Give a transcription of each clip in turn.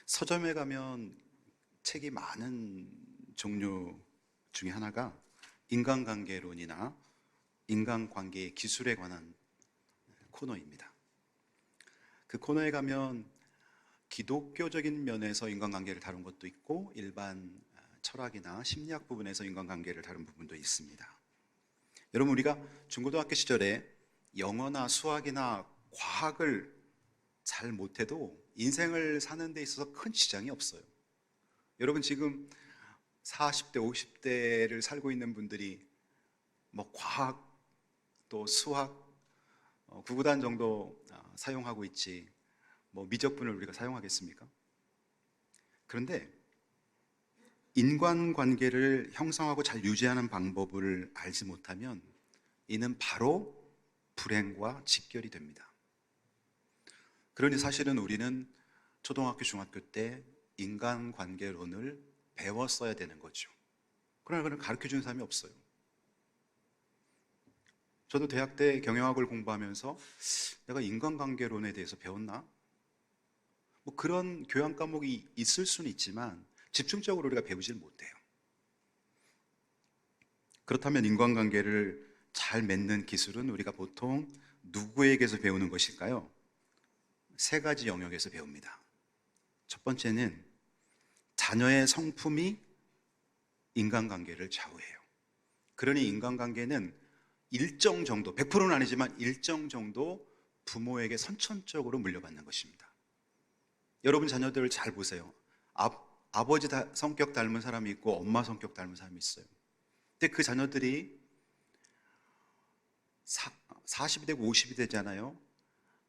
서점에 가면 책이 많은 종류 중에 하나가 인간관계론이나 인간관계의 기술에 관한 코너입니다. 그 코너에 가면 기독교적인 면에서 인간관계를 다룬 것도 있고 일반 철학이나 심리학 부분에서 인간관계를 다룬 부분도 있습니다. 여러분, 우리가 중고등학교 시절에 영어나 수학이나 과학을 잘 못해도 인생을 사는 데 있어서 큰 지장이 없어요. 여러분, 지금 40대, 50대를 살고 있는 분들이 과학, 또 수학, 구구단 정도 사용하고 있지 미적분을 우리가 사용하겠습니까? 그런데 인간관계를 형성하고 잘 유지하는 방법을 알지 못하면 이는 바로 불행과 직결이 됩니다. 그러니 사실은 우리는 초등학교, 중학교 때 인간관계론을 배웠어야 되는 거죠. 그러나 그걸 가르쳐주는 사람이 없어요. 저도 대학 때 경영학을 공부하면서 내가 인간관계론에 대해서 배웠나? 그런 교양 과목이 있을 수는 있지만 집중적으로 우리가 배우질 못해요. 그렇다면 인간관계를 잘 맺는 기술은 우리가 보통 누구에게서 배우는 것일까요? 세 가지 영역에서 배웁니다. 첫 번째는 자녀의 성품이 인간관계를 좌우해요. 그러니 인간관계는 일정 정도, 100%는 아니지만 일정 정도 부모에게 선천적으로 물려받는 것입니다. 여러분 자녀들을 잘 보세요. 아버지 성격 닮은 사람이 있고 엄마 성격 닮은 사람이 있어요. 근데 그 자녀들이 40이 되고 50이 되잖아요.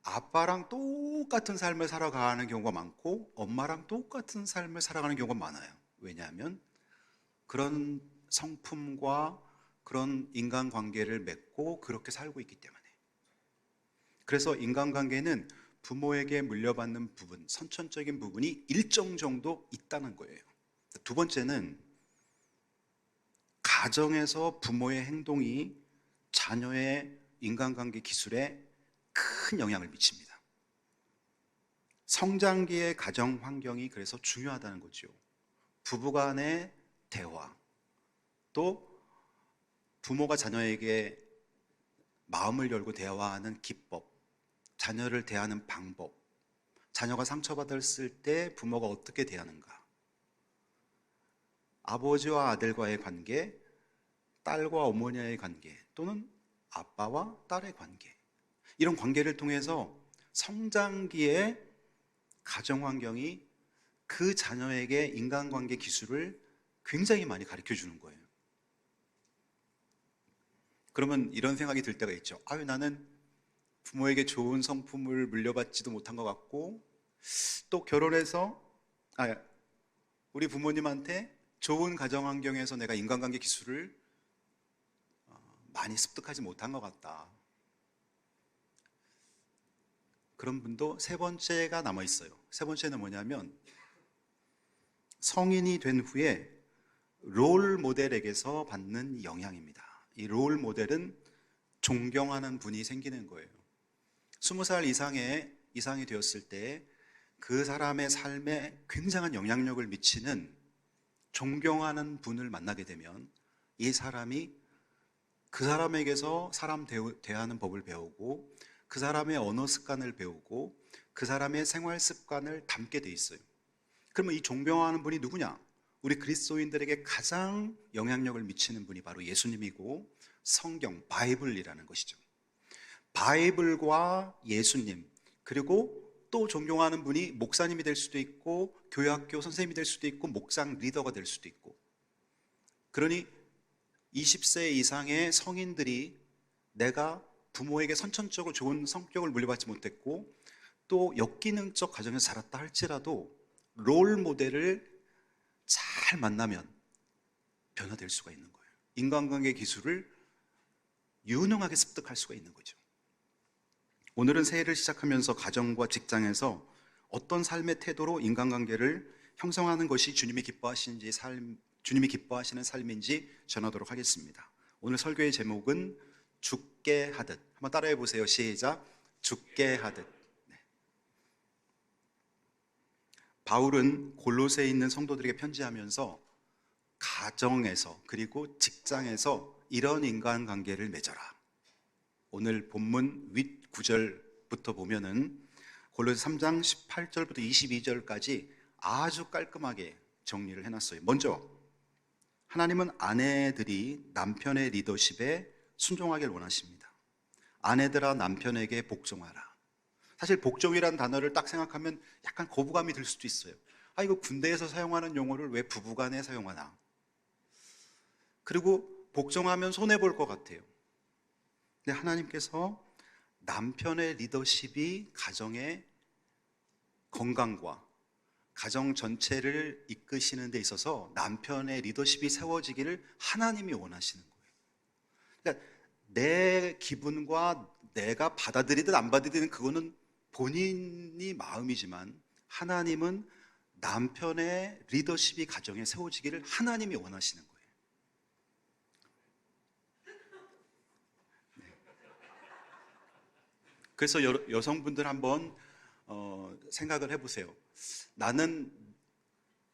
아빠랑 똑같은 삶을 살아가는 경우가 많고 엄마랑 똑같은 삶을 살아가는 경우가 많아요. 왜냐하면 그런 성품과 그런 인간관계를 맺고 그렇게 살고 있기 때문에. 그래서 인간관계는 부모에게 물려받는 부분, 선천적인 부분이 일정 정도 있다는 거예요. 두 번째는 가정에서 부모의 행동이 자녀의 인간관계 기술에 큰 영향을 미칩니다. 성장기의 가정 환경이 그래서 중요하다는 거죠. 부부간의 대화, 또 부모가 자녀에게 마음을 열고 대화하는 기법, 자녀를 대하는 방법, 자녀가 상처받았을 때 부모가 어떻게 대하는가, 아버지와 아들과의 관계, 딸과 어머니의 관계, 또는 아빠와 딸의 관계, 이런 관계를 통해서 성장기의 가정 환경이 그 자녀에게 인간관계 기술을 굉장히 많이 가르쳐 주는 거예요. 그러면 이런 생각이 들 때가 있죠. 나는 부모에게 좋은 성품을 물려받지도 못한 것 같고, 또 결혼해서 우리 부모님한테 좋은 가정 환경에서 내가 인간관계 기술을 많이 습득하지 못한 것 같다. 그런 분도 세 번째가 남아 있어요. 세 번째는 뭐냐면 성인이 된 후에 롤 모델에게서 받는 영향입니다. 이 롤 모델은 존경하는 분이 생기는 거예요. 20살 이상이 되었을 때 그 사람의 삶에 굉장한 영향력을 미치는 존경하는 분을 만나게 되면 이 사람이 그 사람에게서 사람 대하는 법을 배우고 그 사람의 언어 습관을 배우고 그 사람의 생활 습관을 담게 돼 있어요. 그러면 이 존경하는 분이 누구냐? 우리 그리스도인들에게 가장 영향력을 미치는 분이 바로 예수님이고 성경, 바이블이라는 것이죠. 바이블과 예수님, 그리고 또 존경하는 분이 목사님이 될 수도 있고 교회학교 선생님이 될 수도 있고 목장 리더가 될 수도 있고. 그러니 20세 이상의 성인들이 내가 부모에게 선천적으로 좋은 성격을 물려받지 못했고 또 역기능적 가정에서 자랐다 할지라도 롤 모델을 잘 만나면 변화될 수가 있는 거예요. 인간관계 기술을 유능하게 습득할 수가 있는 거죠. 오늘은 새해를 시작하면서 가정과 직장에서 어떤 삶의 태도로 인간관계를 형성하는 것이 주님이 기뻐하시는 삶인지 전하도록 하겠습니다. 오늘 설교의 제목은 죽게 하듯. 한번 따라해 보세요. 시작. 죽게 하듯. 바울은 골로새에 있는 성도들에게 편지하면서 가정에서 그리고 직장에서 이런 인간관계를 맺어라. 오늘 본문 윗 구절부터 보면은 골로새 3장 18절부터 22절까지 아주 깔끔하게 정리를 해놨어요. 먼저 하나님은 아내들이 남편의 리더십에 순종하길 원하십니다. 아내들아 남편에게 복종하라. 사실 복종이라는 단어를 딱 생각하면 약간 거부감이 들 수도 있어요. 아, 이거 군대에서 사용하는 용어를 왜 부부간에 사용하나? 그리고 복종하면 손해볼 것 같아요. 근데 하나님께서 남편의 리더십이 가정의 건강과 가정 전체를 이끄시는 데 있어서 남편의 리더십이 세워지기를 하나님이 원하시는 거예요. 그러니까 내 기분과 내가 받아들이든 안 받아들이든 그거는 본인이 마음이지만 하나님은 남편의 리더십이 가정에 세워지기를 하나님이 원하시는 거예요. 그래서 여성분들 한번 생각을 해보세요. 나는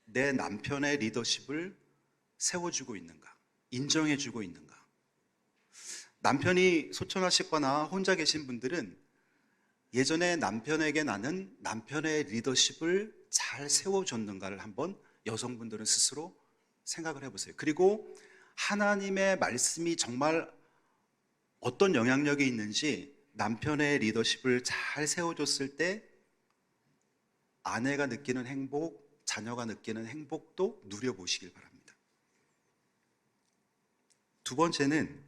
내 남편의 리더십을 세워주고 있는가? 인정해주고 있는가? 남편이 소천하시거나 혼자 계신 분들은 예전에 남편에게 나는 남편의 리더십을 잘 세워줬는가를 한번 여성분들은 스스로 생각을 해보세요. 그리고 하나님의 말씀이 정말 어떤 영향력이 있는지 남편의 리더십을 잘 세워줬을 때 아내가 느끼는 행복, 자녀가 느끼는 행복도 누려보시길 바랍니다. 두 번째는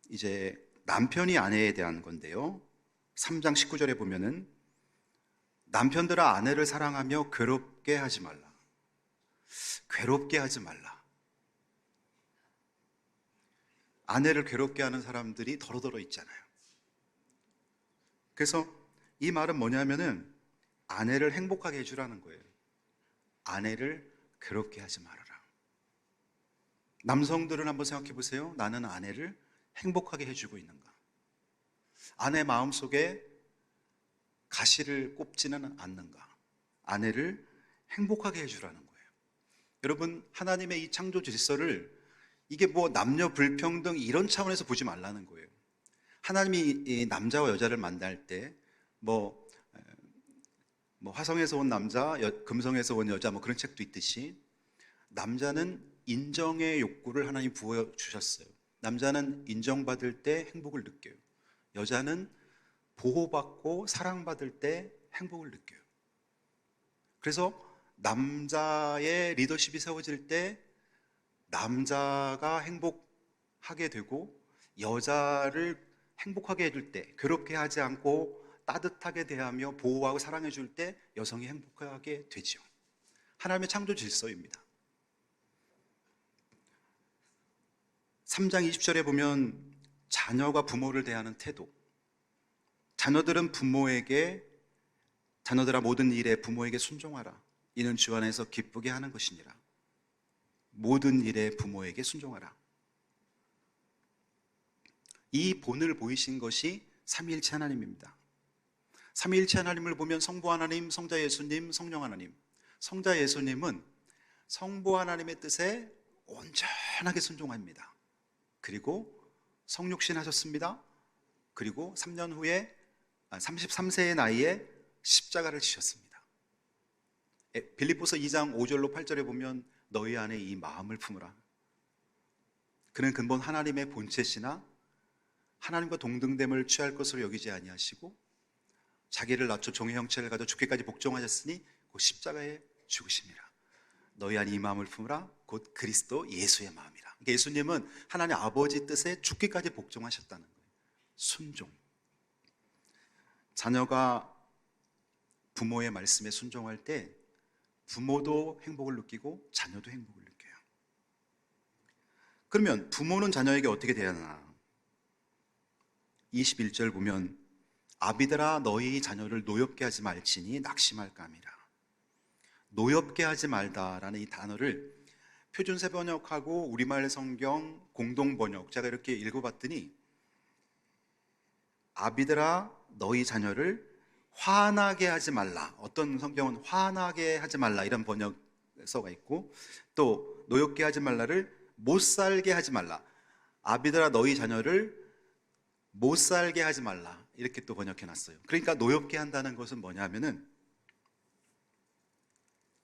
이제 남편이 아내에 대한 건데요. 3장 19절에 보면은 남편들아 아내를 사랑하며 괴롭게 하지 말라. 괴롭게 하지 말라. 아내를 괴롭게 하는 사람들이 더러더러 있잖아요. 그래서 이 말은 뭐냐면은 아내를 행복하게 해주라는 거예요. 아내를 괴롭게 하지 말아라. 남성들은 한번 생각해 보세요. 나는 아내를 행복하게 해주고 있는가? 아내 마음속에 가시를 꼽지는 않는가? 아내를 행복하게 해주라는 거예요. 여러분, 하나님의 이 창조 질서를 이게 뭐 남녀 불평등 이런 차원에서 보지 말라는 거예요. 하나님이 이 남자와 여자를 만날 때 뭐 화성에서 온 남자, 금성에서 온 여자 뭐 그런 책도 있듯이 남자는 인정의 욕구를 하나님 부어 주셨어요. 남자는 인정받을 때 행복을 느껴요. 여자는 보호받고 사랑받을 때 행복을 느껴요. 그래서 남자의 리더십이 세워질 때 남자가 행복하게 되고 여자를 행복하게 해줄 때, 괴롭게 하지 않고 따뜻하게 대하며 보호하고 사랑해 줄 때 여성이 행복하게 되죠. 하나님의 창조 질서입니다. 3장 20절에 보면 자녀가 부모를 대하는 태도. 자녀들은 자녀들아 모든 일에 부모에게 순종하라. 이는 주 안에서 기쁘게 하는 것이니라. 모든 일에 부모에게 순종하라. 이 본을 보이신 것이 삼위일체 하나님입니다. 삼위일체 하나님을 보면 성부 하나님, 성자 예수님, 성령 하나님. 성자 예수님은 성부 하나님의 뜻에 온전하게 순종합니다. 그리고 성육신 하셨습니다. 그리고 3년 후에 33세의 나이에 십자가를 지셨습니다. 빌립보서 2장 5절로 8절에 보면 너희 안에 이 마음을 품으라. 그는 근본 하나님의 본체시나 하나님과 동등됨을 취할 것으로 여기지 아니하시고 자기를 낮춰 종의 형체를 가져 죽기까지 복종하셨으니 그 십자가에 죽으심이라. 너희 안에 이 마음을 품으라. 곧 그리스도 예수의 마음이라. 그러니까 예수님은 하나님 아버지 뜻에 죽기까지 복종하셨다는 거예요. 순종. 자녀가 부모의 말씀에 순종할 때 부모도 행복을 느끼고 자녀도 행복을 느껴요. 그러면 부모는 자녀에게 어떻게 대하나? 21절 보면 아비들아 너희 자녀를 노엽게 하지 말지니 낙심할까 함이라. 노엽게 하지 말다라는 이 단어를 표준세 번역하고 우리말 성경 공동 번역 제가 이렇게 읽어봤더니 아비들아 너희 자녀를 화나게 하지 말라. 어떤 성경은 화나게 하지 말라 이런 번역서가 있고, 또 노엽게 하지 말라를 못 살게 하지 말라. 아비들아 너희 자녀를 못 살게 하지 말라. 이렇게 또 번역해 놨어요. 그러니까 노엽게 한다는 것은 뭐냐면은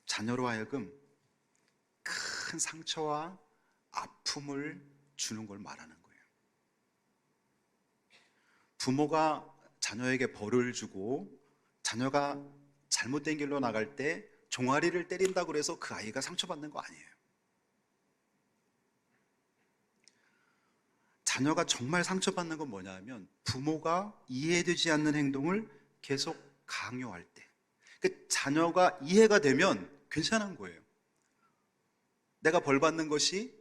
자녀로 하여금 큰 상처와 아픔을 주는 걸 말하는 거예요. 부모가 자녀에게 벌을 주고 자녀가 잘못된 길로 나갈 때 종아리를 때린다고 해서 그 아이가 상처받는 거 아니에요. 자녀가 정말 상처받는 건 뭐냐 하면 부모가 이해되지 않는 행동을 계속 강요할 때, 그 자녀가 이해가 되면 괜찮은 거예요. 내가 벌 받는 것이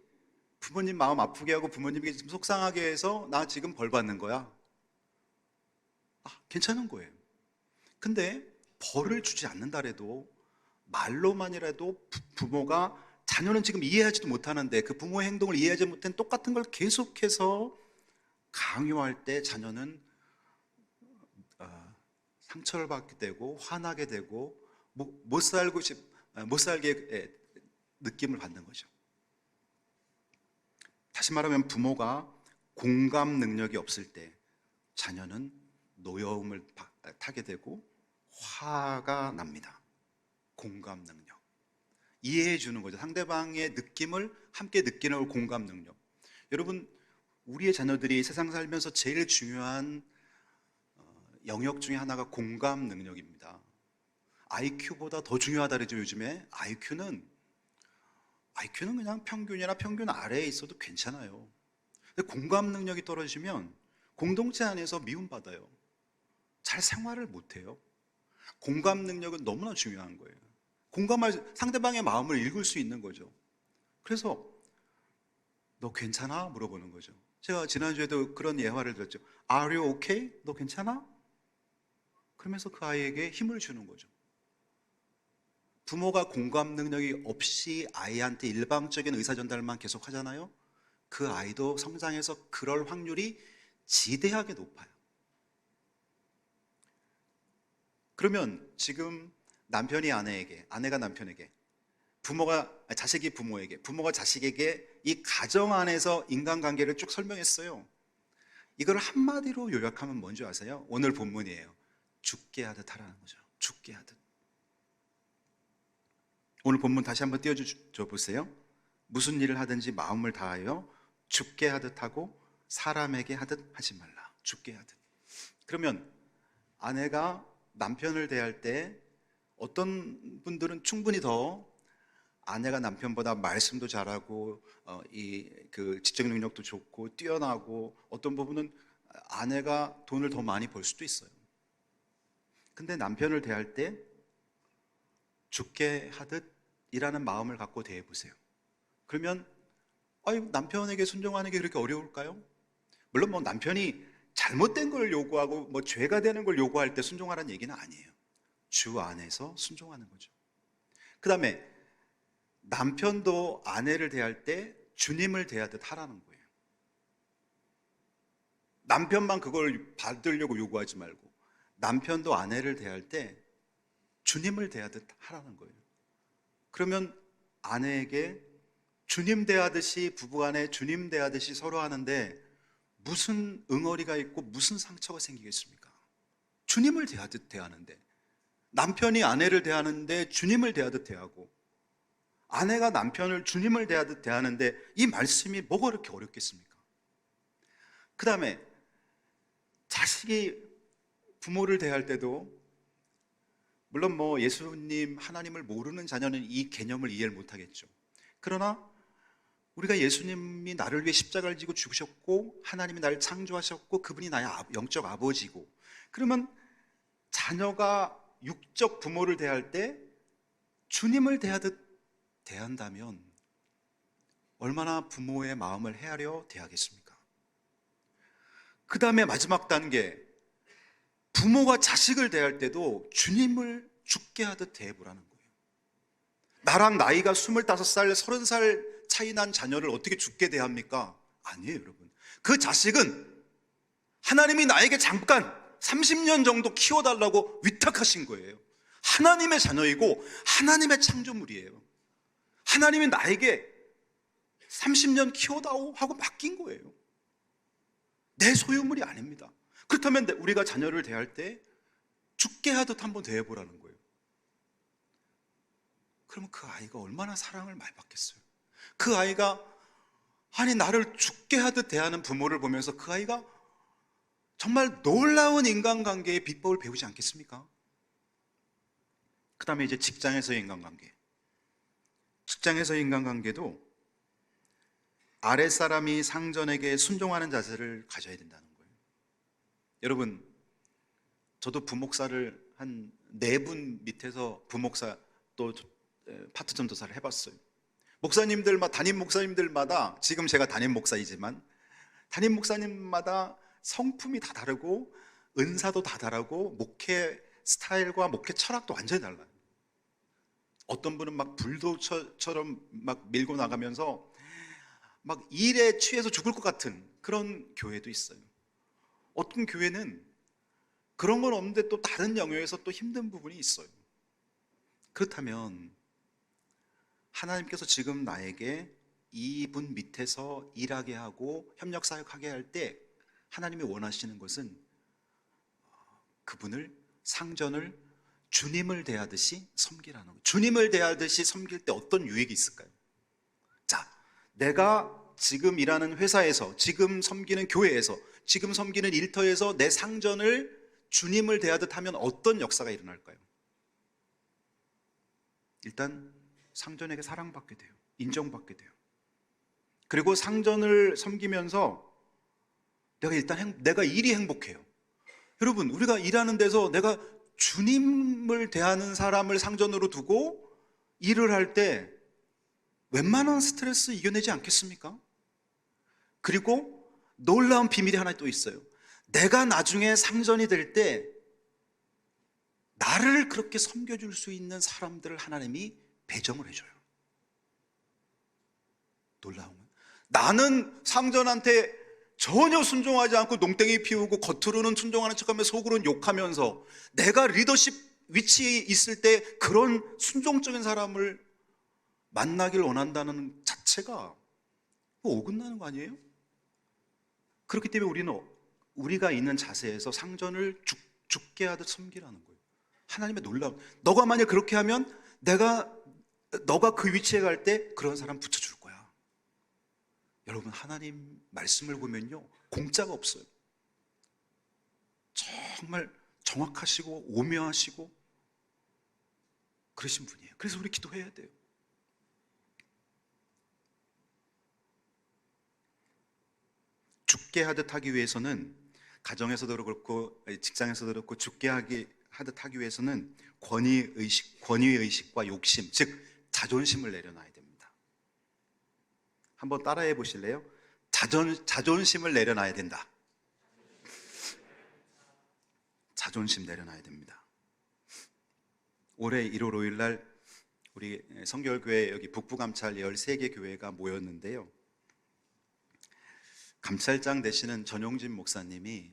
부모님 마음 아프게 하고 부모님에게 좀 속상하게 해서 나 지금 벌 받는 거야. 괜찮은 거예요. 근데 벌을 주지 않는다래도 말로만이라도 부모가, 자녀는 지금 이해하지도 못하는데 그 부모의 행동을 이해하지 못한 똑같은 걸 계속해서 강요할 때 자녀는 상처를 받게 되고 화나게 되고 못 살게 느낌을 받는 거죠. 다시 말하면 부모가 공감 능력이 없을 때 자녀는 노여움을 타게 되고 화가 납니다. 공감 능력, 이해해 주는 거죠. 상대방의 느낌을 함께 느끼는 공감 능력. 여러분, 우리의 자녀들이 세상 살면서 제일 중요한 영역 중에 하나가 공감 능력입니다. IQ보다 더 중요하다 그러죠. 요즘에 IQ는 그냥 평균이나 평균 아래에 있어도 괜찮아요. 근데 공감 능력이 떨어지면 공동체 안에서 미움받아요. 잘 생활을 못해요. 공감 능력은 너무나 중요한 거예요. 상대방의 마음을 읽을 수 있는 거죠. 그래서 너 괜찮아? 물어보는 거죠. 제가 지난주에도 그런 예화를 들었죠. Are you okay? 너 괜찮아? 그러면서 그 아이에게 힘을 주는 거죠. 부모가 공감 능력이 없이 아이한테 일방적인 의사전달만 계속 하잖아요. 그 아이도 성장해서 그럴 확률이 지대하게 높아요. 그러면 지금 남편이 아내에게, 아내가 남편에게, 자식이 부모에게, 부모가 자식에게 이 가정 안에서 인간관계를 쭉 설명했어요. 이걸 한마디로 요약하면 뭔지 아세요? 오늘 본문이에요. 죽게 하듯 하라는 거죠. 죽게 하듯. 오늘 본문 다시 한번 띄워줘 보세요. 무슨 일을 하든지 마음을 다하여 죽게 하듯 하고 사람에게 하듯 하지 말라. 죽게 하듯. 그러면 아내가 남편을 대할 때 어떤 분들은 충분히 더 아내가 남편보다 말씀도 잘하고 그 지적 능력도 좋고 뛰어나고, 어떤 부분은 아내가 돈을 더 많이 벌 수도 있어요. 근데 남편을 대할 때 죽게 하듯이라는 마음을 갖고 대해보세요. 그러면 남편에게 순종하는 게 그렇게 어려울까요? 물론 뭐 남편이 잘못된 걸 요구하고 뭐 죄가 되는 걸 요구할 때 순종하라는 얘기는 아니에요. 주 안에서 순종하는 거죠. 그 다음에 남편도 아내를 대할 때 주님을 대하듯 하라는 거예요. 남편만 그걸 받으려고 요구하지 말고 남편도 아내를 대할 때 주님을 대하듯 하라는 거예요. 그러면 아내에게 주님 대하듯이, 부부간에 주님 대하듯이 서로 하는데 무슨 응어리가 있고 무슨 상처가 생기겠습니까? 주님을 대하듯 대하는데, 남편이 아내를 대하는데 주님을 대하듯 대하고, 아내가 남편을 주님을 대하듯 대하는데 이 말씀이 뭐가 그렇게 어렵겠습니까? 그 다음에 자식이 부모를 대할 때도, 물론 뭐 예수님, 하나님을 모르는 자녀는 이 개념을 이해를 못하겠죠. 그러나 우리가 예수님이 나를 위해 십자가를 지고 죽으셨고 하나님이 나를 창조하셨고 그분이 나의 영적 아버지고, 그러면 자녀가 육적 부모를 대할 때 주님을 대하듯 대한다면 얼마나 부모의 마음을 헤아려 대하겠습니까? 그 다음에 마지막 단계, 부모가 자식을 대할 때도 주님을 죽게 하듯 대해보라는 거예요. 나랑 나이가 25살, 30살 차이 난 자녀를 어떻게 죽게 대합니까? 아니에요, 여러분. 그 자식은 하나님이 나에게 잠깐 30년 정도 키워달라고 위탁하신 거예요. 하나님의 자녀이고 하나님의 창조물이에요. 하나님이 나에게 30년 키워다오 하고 맡긴 거예요. 내 소유물이 아닙니다. 그렇다면 우리가 자녀를 대할 때 죽게 하듯 한번 대해보라는 거예요. 그러면 그 아이가 얼마나 사랑을 많이 받겠어요. 그 아이가 나를 죽게 하듯 대하는 부모를 보면서 그 아이가 정말 놀라운 인간관계의 비법을 배우지 않겠습니까? 그 다음에 이제 직장에서의 인간관계. 직장에서의 인간관계도 아랫사람이 상전에게 순종하는 자세를 가져야 된다는 거예요. 여러분, 저도 부목사를 한 4분 밑에서 부목사 또 파트 전도사를 해봤어요. 담임 목사님들마다, 지금 제가 담임 목사이지만 담임 목사님마다 성품이 다 다르고 은사도 다 다르고 목회 스타일과 목회 철학도 완전히 달라요. 어떤 분은 막 불도처럼 막 밀고 나가면서 막 일에 취해서 죽을 것 같은 그런 교회도 있어요. 어떤 교회는 그런 건 없는데 또 다른 영역에서 또 힘든 부분이 있어요. 그렇다면 하나님께서 지금 나에게 이분 밑에서 일하게 하고 협력사역하게 할 때 하나님이 원하시는 것은 그분을, 상전을 주님을 대하듯이 섬기라는 거예요. 주님을 대하듯이 섬길 때 어떤 유익이 있을까요? 자, 내가 지금 일하는 회사에서, 지금 섬기는 교회에서, 지금 섬기는 일터에서 내 상전을 주님을 대하듯 하면 어떤 역사가 일어날까요? 일단 상전에게 사랑받게 돼요. 인정받게 돼요. 그리고 상전을 섬기면서 내가 일이 행복해요. 여러분, 우리가 일하는 데서 내가 주님을 대하는 사람을 상전으로 두고 일을 할 때 웬만한 스트레스 이겨내지 않겠습니까? 그리고 놀라운 비밀이 하나 또 있어요. 내가 나중에 상전이 될 때 나를 그렇게 섬겨줄 수 있는 사람들을 하나님이 배정을 해줘요. 놀라운 거예요. 나는 상전한테 전혀 순종하지 않고 농땡이 피우고 겉으로는 순종하는 척하며 속으로는 욕하면서 내가 리더십 위치에 있을 때 그런 순종적인 사람을 만나길 원한다는 자체가 어긋나는 거 아니에요? 그렇기 때문에 우리가 있는 자세에서 상전을 죽게 하듯 섬기라는 거예요. 하나님의 놀라운, 너가 만약 그렇게 하면 너가 그 위치에 갈 때 그런 사람 붙여줄 거야. 여러분, 하나님 말씀을 보면요, 공짜가 없어요. 정말 정확하시고 오묘하시고 그러신 분이에요. 그래서 우리 기도해야 돼요. 죽게 하듯 하기 위해서는, 가정에서도 그렇고 직장에서도 그렇고 죽게 하듯 하기 위해서는 권위의식과 욕심, 즉 자존심을 내려놔야 됩니다. 한번 따라해 보실래요? 자존심을 내려놔야 된다. 자존심 내려놔야 됩니다. 올해 1월 5일 날 우리 성결교회 여기 북부감찰 13개 교회가 모였는데요, 감찰장 되시는 전용진 목사님이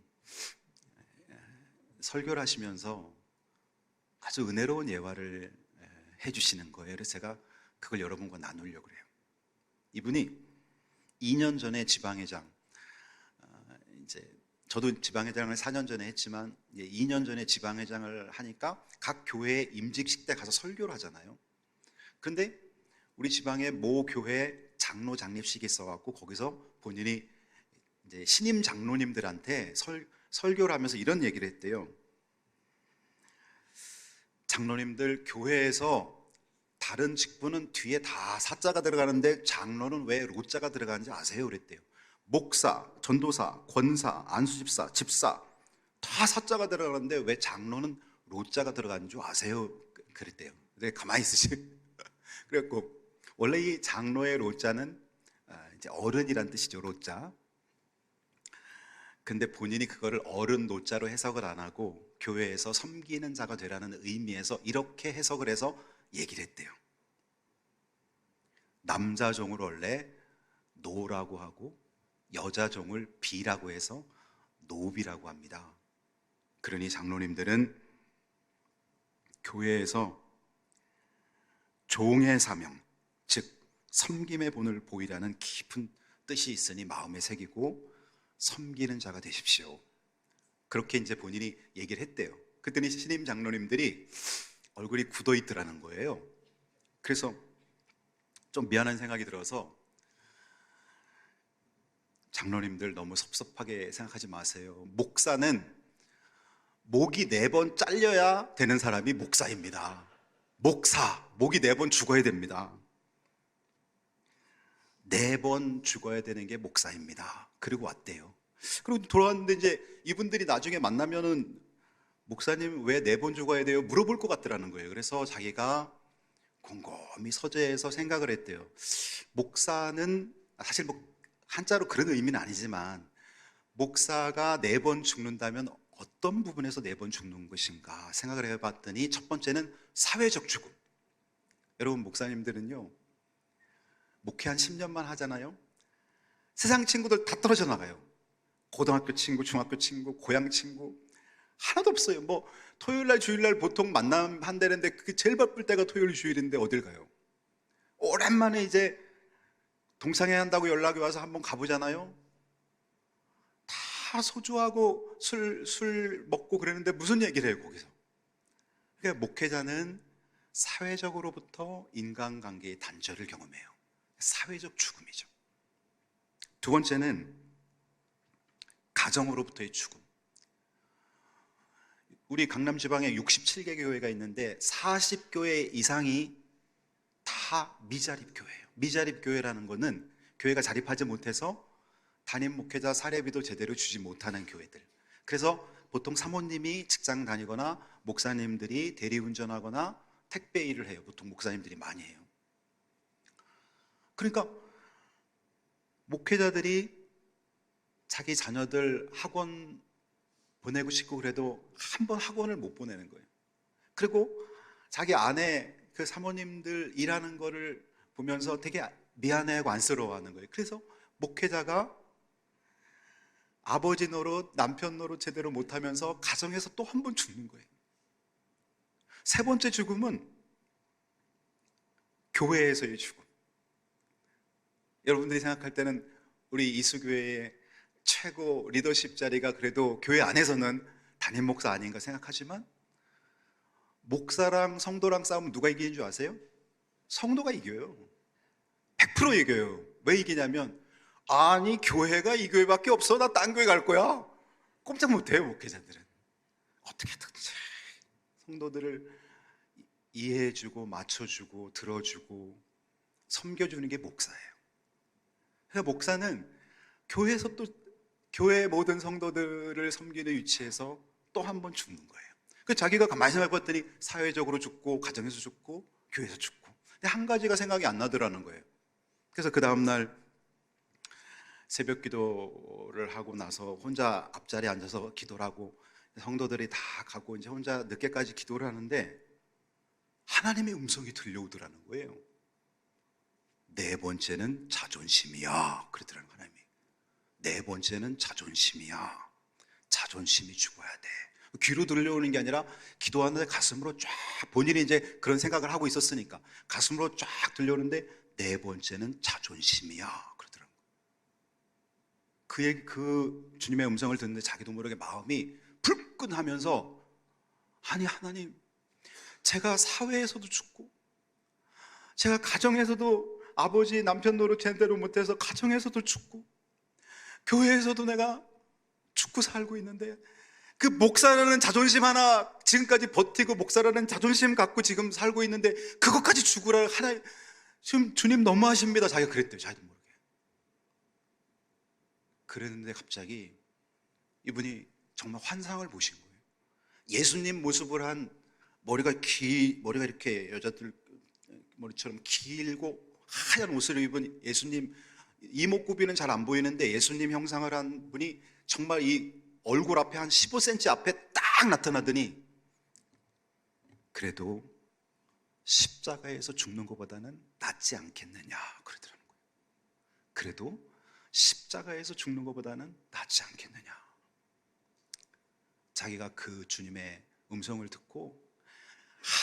설교를 하시면서 아주 은혜로운 예화를 해주시는 거예요. 그래서 제가 그걸 여러분과 나누려고 해요. 이분이 2년 전에 지방회장, 이제 저도 지방회장을 4년 전에 했지만 2년 전에 지방회장을 하니까 각 교회에 임직식 때 가서 설교를 하잖아요. 그런데 우리 지방의 모 교회 장로 장립식이 있어갖고 거기서 본인이 이제 신임 장로님들한테 설교를 하면서 이런 얘기를 했대요. 장로님들, 교회에서 다른 직분은 뒤에 다 사자가 들어가는데 장로는 왜 로자가 들어가는지 아세요? 그랬대요. 목사, 전도사, 권사, 안수집사, 집사 다 사자가 들어가는데 왜 장로는 로자가 들어가는 줄 아세요? 그랬대요. 근데 가만히 있으시. 그래갖고 원래 이 장로의 로자는 이제 어른이란 뜻이죠, 로자. 근데 본인이 그거를 어른 노자로 해석을 안 하고 교회에서 섬기는 자가 되라는 의미에서 이렇게 해석을 해서 얘기를 했대요. 남자 종을 원래 노라고 하고 여자 종을 비라고 해서 노비라고 합니다. 그러니 장로님들은 교회에서 종의 사명, 즉 섬김의 본을 보이라는 깊은 뜻이 있으니 마음에 새기고 섬기는 자가 되십시오. 그렇게 이제 본인이 얘기를 했대요. 그랬더니 신임 장로님들이 얼굴이 굳어 있더라는 거예요. 그래서 좀 미안한 생각이 들어서, 장로님들 너무 섭섭하게 생각하지 마세요. 목사는 목이 4번 잘려야 되는 사람이 목사입니다. 목이 4번 죽어야 됩니다. 4번 죽어야 되는 게 목사입니다. 그리고 왔대요. 그리고 돌아왔는데 이제 이분들이 나중에 만나면은 목사님 왜 4번 죽어야 돼요? 물어볼 것 같더라는 거예요. 그래서 자기가 곰곰이 서재에서 생각을 했대요. 목사는 사실 뭐 한자로 그런 의미는 아니지만, 목사가 4번 죽는다면 어떤 부분에서 4번 죽는 것인가 생각을 해봤더니, 첫 번째는 사회적 죽음. 여러분, 목사님들은요 목회 한 10년만 하잖아요. 세상 친구들 다 떨어져 나가요. 고등학교 친구, 중학교 친구, 고향 친구 하나도 없어요. 뭐 토요일날 주일날 보통 만남 한다는데 그게 제일 바쁠 때가 토요일 주일인데 어딜 가요? 오랜만에 이제 동창회 한다고 연락이 와서 한번 가보잖아요. 다 소주하고 술 먹고 그러는데 무슨 얘기를 해요 거기서? 그러니까 목회자는 사회적으로부터 인간관계의 단절을 경험해요. 사회적 죽음이죠. 두 번째는 가정으로부터의 죽음. 우리 강남 지방에 67개 교회가 있는데 40교회 이상이 다 미자립 교회예요. 미자립 교회라는 거는 교회가 자립하지 못해서 담임 목회자 사례비도 제대로 주지 못하는 교회들. 그래서 보통 사모님이 직장 다니거나 목사님들이 대리운전하거나 택배 일을 해요. 보통 목사님들이 많이 해요. 그러니까 목회자들이 자기 자녀들 학원 보내고 싶고 그래도 한 번 학원을 못 보내는 거예요. 그리고 자기 아내 그 사모님들 일하는 거를 보면서 되게 미안해하고 안쓰러워하는 거예요. 그래서 목회자가 아버지 노릇, 남편 노릇 제대로 못하면서 가정에서 또 한 번 죽는 거예요. 세 번째 죽음은 교회에서의 죽음. 여러분들이 생각할 때는 우리 이수교회의 최고 리더십 자리가 그래도 교회 안에서는 담임 목사 아닌가 생각하지만, 목사랑 성도랑 싸우면 누가 이기는 줄 아세요? 성도가 이겨요. 100% 이겨요. 왜 이기냐면, 아니 교회가 이 교회밖에 없어, 나 딴 교회 갈 거야. 꼼짝 못해요. 목회자들은 어떻게든지 성도들을 이해해주고 맞춰주고 들어주고 섬겨주는 게 목사예요. 그래서 목사는 교회에서 또 교회 모든 성도들을 섬기는 위치에서 또 한 번 죽는 거예요. 그 자기가 가만히 생각해 봤더니 사회적으로 죽고 가정에서 죽고 교회에서 죽고, 근데 한 가지가 생각이 안 나더라는 거예요. 그래서 그 다음날 새벽 기도를 하고 나서 혼자 앞자리에 앉아서 기도를 하고 성도들이 다 가고 이제 혼자 늦게까지 기도를 하는데 하나님의 음성이 들려오더라는 거예요. 4번째는 자존심이야. 그러더라는 거예요. 하나님이 4번째는 자존심이야. 자존심이 죽어야 돼. 귀로 들려오는 게 아니라 기도하는데 가슴으로 쫙, 본인이 이제 그런 생각을 하고 있었으니까 가슴으로 쫙 들려오는데 4번째는 자존심이야. 그러더라고요. 그 주님의 음성을 듣는데 자기도 모르게 마음이 불끈하면서, 아니 하나님, 제가 사회에서도 죽고 제가 가정에서도 아버지 남편 노릇 제대로 못해서 가정에서도 죽고 교회에서도 내가 죽고 살고 있는데, 그 목사라는 자존심 하나 지금까지 버티고 목사라는 자존심 갖고 지금 살고 있는데 그것까지 죽으라. 하나님, 지금 주님 너무하십니다. 자기가 그랬대요. 자기도 모르게. 그랬는데 갑자기 이분이 정말 환상을 보신 거예요. 예수님 모습을 한 머리가 이렇게 여자들 머리처럼 길고 하얀 옷을 입은 예수님, 이목구비는 잘 안 보이는데 예수님 형상을 한 분이 정말 이 얼굴 앞에 한 15cm 앞에 딱 나타나더니, 그래도 십자가에서 죽는 것보다는 낫지 않겠느냐 그러더라는 거예요. 그래도 십자가에서 죽는 것보다는 낫지 않겠느냐. 자기가 그 주님의 음성을 듣고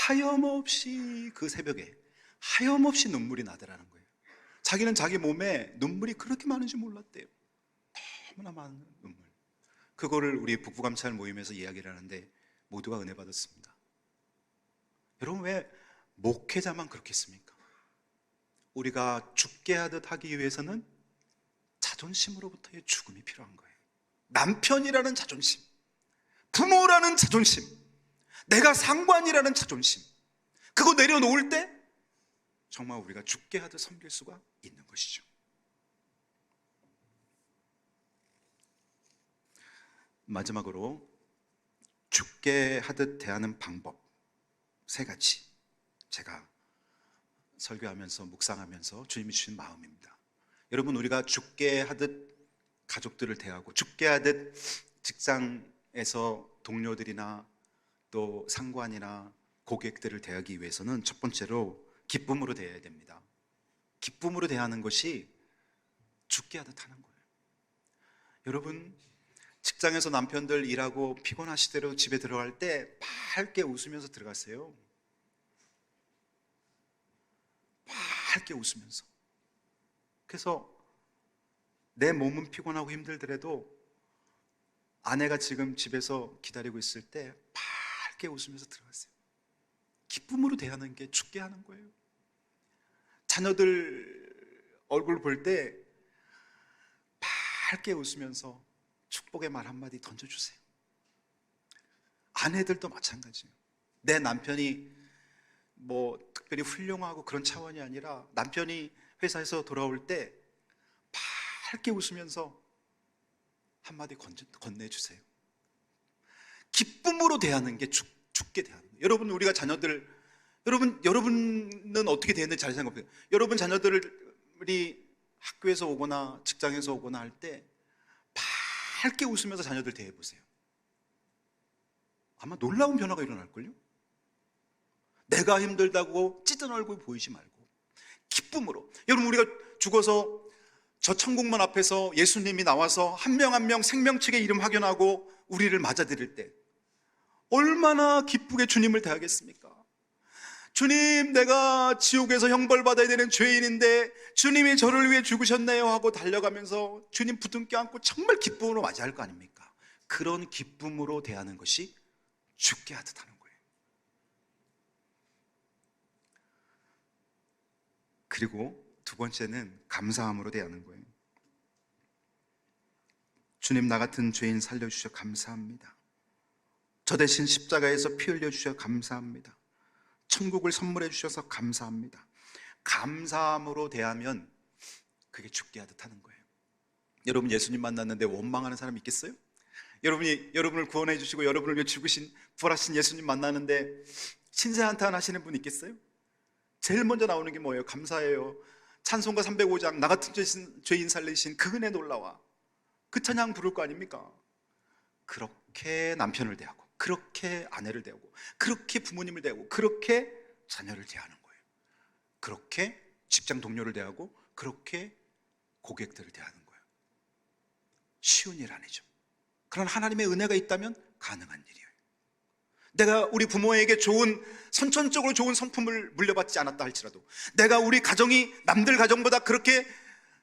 하염없이 그 새벽에 하염없이 눈물이 나더라는 거예요. 자기는 자기 몸에 눈물이 그렇게 많은지 몰랐대요. 너무나 많은 눈물. 그거를 우리 북부감찰 모임에서 이야기를 하는데 모두가 은혜 받았습니다. 여러분, 왜 목회자만 그렇겠습니까? 우리가 죽게 하듯 하기 위해서는 자존심으로부터의 죽음이 필요한 거예요. 남편이라는 자존심, 부모라는 자존심, 내가 상관이라는 자존심, 그거 내려놓을 때 정말 우리가 죽게 하듯 섬길 수가 있는 것이죠. 마지막으로 죽게 하듯 대하는 방법 3가지 제가 설교하면서 묵상하면서 주님이 주신 마음입니다. 여러분, 우리가 죽게 하듯 가족들을 대하고 죽게 하듯 직장에서 동료들이나 또 상관이나 고객들을 대하기 위해서는 첫 번째로 기쁨으로 대해야 됩니다. 기쁨으로 대하는 것이 죽게 하듯 하는 거예요. 여러분, 직장에서 남편들 일하고 피곤하시대로 집에 들어갈 때 밝게 웃으면서 들어가세요. 밝게 웃으면서. 그래서 내 몸은 피곤하고 힘들더라도 아내가 지금 집에서 기다리고 있을 때 밝게 웃으면서 들어가세요. 기쁨으로 대하는 게 죽게 하는 거예요. 자녀들 얼굴 볼 때 밝게 웃으면서 축복의 말 한마디 던져주세요. 아내들도 마찬가지예요. 내 남편이 뭐 특별히 훌륭하고 그런 차원이 아니라 남편이 회사에서 돌아올 때 밝게 웃으면서 한마디 건네주세요. 기쁨으로 대하는 게 죽게 대하는 거예요. 여러분, 우리가 자녀들, 여러분은 어떻게 대했는지 잘 생각해보세요. 여러분 자녀들이 학교에서 오거나 직장에서 오거나 할 때 밝게 웃으면서 자녀들 대해보세요. 아마 놀라운 변화가 일어날걸요? 내가 힘들다고 찌든 얼굴 보이지 말고 기쁨으로. 여러분, 우리가 죽어서 저 천국문 앞에서 예수님이 나와서 한 명 한 명 생명책의 이름 확인하고 우리를 맞아들일 때 얼마나 기쁘게 주님을 대하겠습니까? 주님, 내가 지옥에서 형벌받아야 되는 죄인인데 주님이 저를 위해 죽으셨네요 하고 달려가면서 주님 부둥켜 안고 정말 기쁨으로 맞이할 거 아닙니까? 그런 기쁨으로 대하는 것이 죽게 하듯 하는 거예요. 그리고 2번째는 감사함으로 대하는 거예요. 주님, 나 같은 죄인 살려주셔 감사합니다. 저 대신 십자가에서 피 흘려주셔 감사합니다. 천국을 선물해 주셔서 감사합니다. 감사함으로 대하면 그게 죽게 하듯 하는 거예요. 여러분, 예수님 만났는데 원망하는 사람 있겠어요? 여러분이 여러분을 구원해 주시고 여러분을 위해 죽으신 부활하신 예수님 만나는데 신세한탄 하시는 분 있겠어요? 제일 먼저 나오는 게 뭐예요? 감사해요. 찬송가 305장 나 같은 죄인 살리신 그 은혜 놀라와, 그 찬양 부를 거 아닙니까? 그렇게 남편을 대하고, 그렇게 아내를 대하고, 그렇게 부모님을 대하고, 그렇게 자녀를 대하는 거예요. 그렇게 직장 동료를 대하고, 그렇게 고객들을 대하는 거예요. 쉬운 일 아니죠. 그러나 하나님의 은혜가 있다면 가능한 일이에요. 내가 우리 부모에게 선천적으로 좋은 성품을 물려받지 않았다 할지라도, 내가 우리 가정이 남들 가정보다 그렇게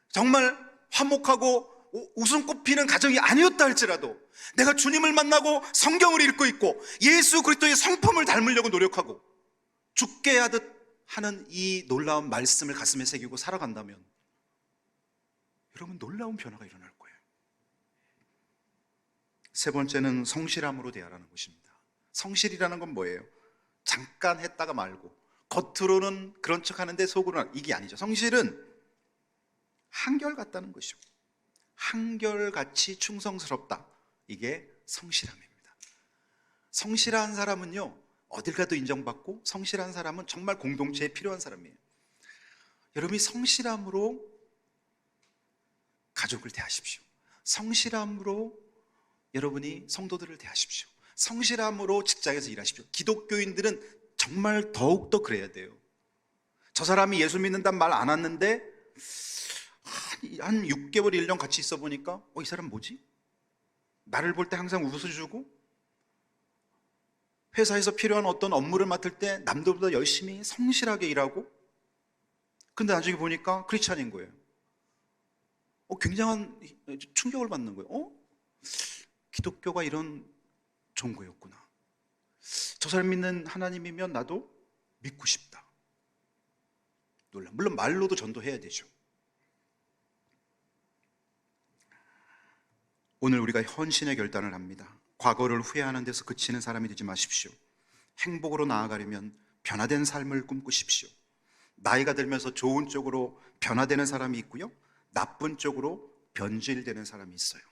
정말 화목하고 웃음꽃 피는 가정이 아니었다 할지라도, 내가 주님을 만나고 성경을 읽고 있고 예수 그리스도의 성품을 닮으려고 노력하고 죽게 하듯 하는 이 놀라운 말씀을 가슴에 새기고 살아간다면 여러분, 놀라운 변화가 일어날 거예요. 3번째는 성실함으로 대하라는 것입니다. 성실이라는 건 뭐예요? 잠깐 했다가 말고 겉으로는 그런 척 하는데 속으로는 이게 아니죠. 성실은 한결같다는 것이죠. 한결같이 충성스럽다. 이게 성실함입니다. 성실한 사람은요, 어딜 가도 인정받고, 성실한 사람은 정말 공동체에 필요한 사람이에요. 여러분이 성실함으로 가족을 대하십시오. 성실함으로 여러분이 성도들을 대하십시오. 성실함으로 직장에서 일하십시오. 기독교인들은 정말 더욱더 그래야 돼요. 저 사람이 예수 믿는다는 말 안 왔는데 한 6개월, 1년 같이 있어 보니까 이 사람 뭐지? 나를 볼 때 항상 웃어주고 회사에서 필요한 어떤 업무를 맡을 때 남들보다 열심히 성실하게 일하고, 근데 나중에 보니까 크리스찬인 거예요. 굉장한 충격을 받는 거예요. 기독교가 이런 종교였구나. 저 사람 믿는 하나님이면 나도 믿고 싶다. 놀라. 물론 말로도 전도해야 되죠. 오늘 우리가 헌신의 결단을 합니다. 과거를 후회하는 데서 그치는 사람이 되지 마십시오. 행복으로 나아가려면 변화된 삶을 꿈꾸십시오. 나이가 들면서 좋은 쪽으로 변화되는 사람이 있고요, 나쁜 쪽으로 변질되는 사람이 있어요.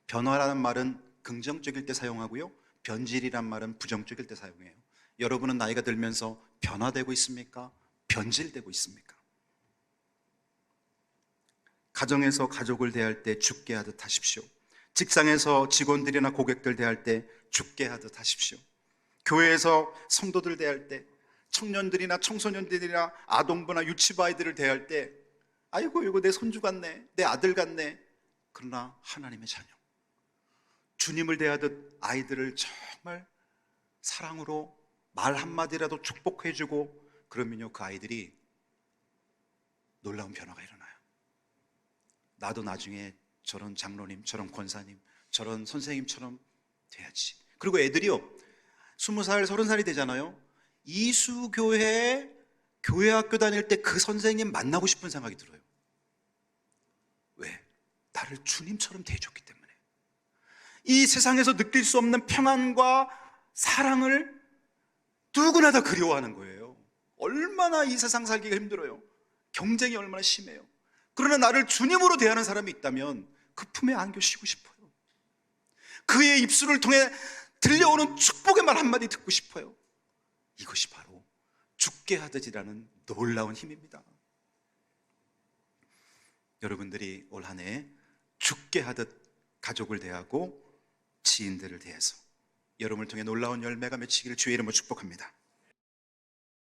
변화라는 말은 긍정적일 때 사용하고요, 변질이란 말은 부정적일 때 사용해요. 여러분은 나이가 들면서 변화되고 있습니까? 변질되고 있습니까? 가정에서 가족을 대할 때 죽게 하듯 하십시오. 직장에서 직원들이나 고객들 대할 때 죽게 하듯 하십시오. 교회에서 성도들 대할 때, 청년들이나 청소년들이나 아동부나 유치부 아이들을 대할 때, 아이고 이거 내 손주 같네, 내 아들 같네. 그러나 하나님의 자녀, 주님을 대하듯 아이들을 정말 사랑으로 말 한마디라도 축복해주고 그러면요, 그 아이들이 놀라운 변화가 일어나요. 나도 나중에 저런 장로님, 저런 권사님, 저런 선생님처럼 돼야지. 그리고 애들이요, 20살, 30살이 되잖아요. 이수교회에 교회 학교 다닐 때 그 선생님 만나고 싶은 생각이 들어요. 왜? 나를 주님처럼 대해줬기 때문에. 이 세상에서 느낄 수 없는 평안과 사랑을 누구나 다 그리워하는 거예요. 얼마나 이 세상 살기가 힘들어요. 경쟁이 얼마나 심해요. 그러나 나를 주님으로 대하는 사람이 있다면 그 품에 안겨 쉬고 싶어요. 그의 입술을 통해 들려오는 축복의 말 한마디 듣고 싶어요. 이것이 바로 죽게 하듯이라는 놀라운 힘입니다. 여러분들이 올 한 해 죽게 하듯 가족을 대하고 지인들을 대해서 여러분을 통해 놀라운 열매가 맺히기를 주의 이름으로 축복합니다.